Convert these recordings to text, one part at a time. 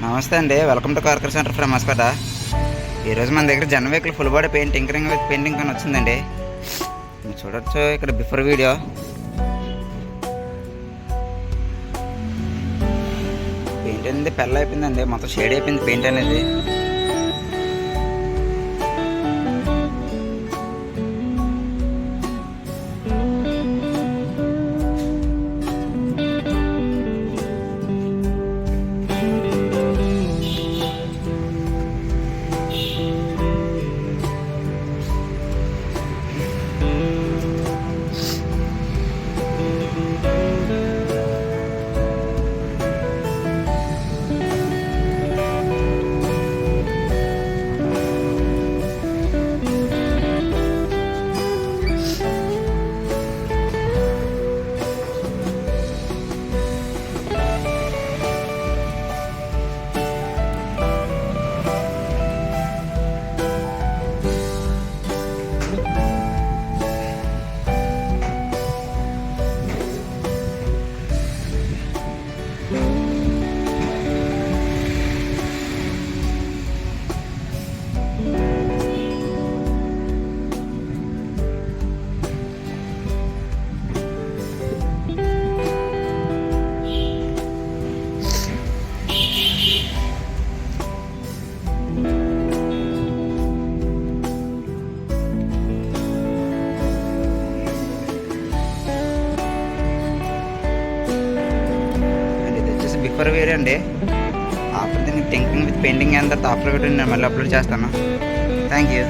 నమస్తే అండి, welcome to car care center from హస్పట. ఈరోజు మన దగ్గర జన vehicle full body paint tinkering with painting అని వచ్చిందండి. మీరు చూడొచ్చు ఇక్కడ బిఫోర్ వీడియో. పెయింట్ అనేది పెళ్ళ అయిపోయిందండి, మొత్తం షేడ్ అయిపోయింది పెయింట్ అనేది. బిఫోర్ వేరే అండి, ఆఫ్టర్ దీనికి టింకరింగ్ విత్ పెయింటింగ్ అంతా ఆఫ్టర్ వీడియో నేను మళ్ళీ అప్లోడ్ చేస్తాను. Thank you.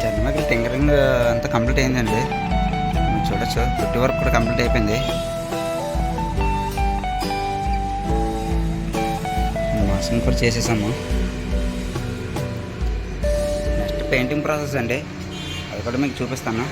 జన్మకి టింకరింగ్ అంతా కంప్లీట్ అయిందండి, మీరు చూడొచ్చు. ఫుట్ వర్క్ కూడా కంప్లీట్ అయిపోయింది. వాషింగ్ కూడా చేసేసాము. నెక్స్ట్ పెయింటింగ్ ప్రాసెస్ అండి, అది కూడా మీకు చూపిస్తాను.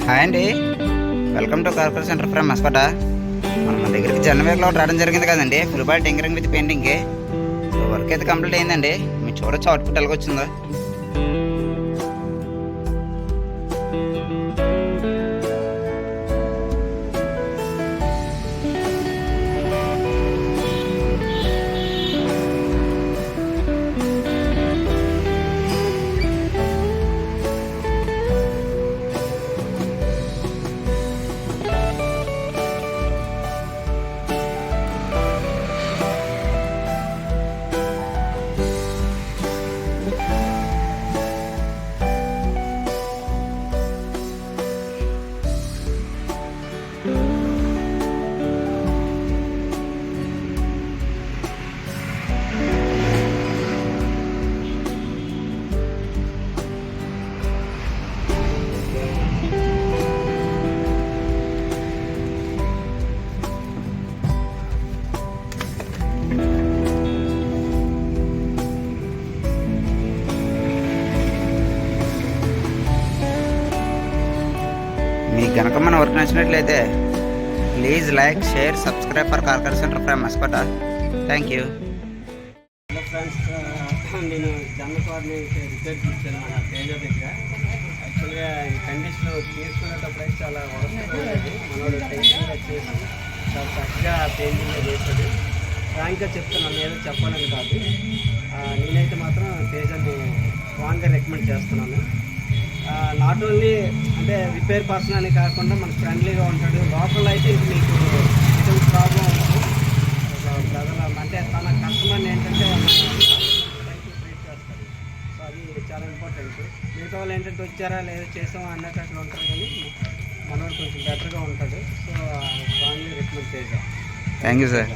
హాయ్ అండి, welcome to car care center from Hospet. మన దగ్గరికి జన వెహికల్ రావడం జరిగింది కదండి, ఫుల్ బాడీ టింకరింగ్ విత్ పెయింటింగ్కి. వర్క్ అయితే కంప్లీట్ అయిందండి, మీరు చూడొచ్చు అవుట్పుట్ ఎలాగ వచ్చిందో. మీకు కనుక మన వర్క్ నచ్చినట్లయితే please like, share, subscribe for car care center from Hospet. Thank you. Hello friends, నేను జన్మస్వామిని రిపేర్ ఇచ్చాను మన తేజ దగ్గర. యాక్చువల్గా ఈ కండిషన్ తీసుకునేటప్పుడు అయితే చాలా వరస్ట్గా ఉండేది. మనోడు టెన్షన్గా చేసి చాలా చక్కగా పెయింటింగ్గా చేశాడు. ఫ్రాంక్గా చెప్తున్నాను, ఏదో చెప్పాలని కాదు. నేనైతే మాత్రం తేజని స్ట్రాంగ్గా రికమెండ్ చేస్తున్నాను. నాట్ ఓన్లీ అంటే రిపేర్ పర్సన్ అని కాకుండా మన ఫ్రెండ్లీగా ఉంటాడు. లోపల అయితే ఇది మీకు ఎటువంటి ప్రాబ్లం ఉండదు. ప్రజల అంటే తన కస్టమర్ని ఏంటంటే ట్రీట్ చేస్తాడు. సో అది చాలా ఇంపార్టెంట్. మిగతా వాళ్ళు ఏంటంటే వచ్చారా లేదా చేసామా అన్నట్టు అట్లా ఉంటారు, కానీ మనోడు కొంచెం బెటర్గా ఉంటాడు. సో స్ట్రాంగ్లీ రికమెండ్ చేద్దాం. Thank you sir.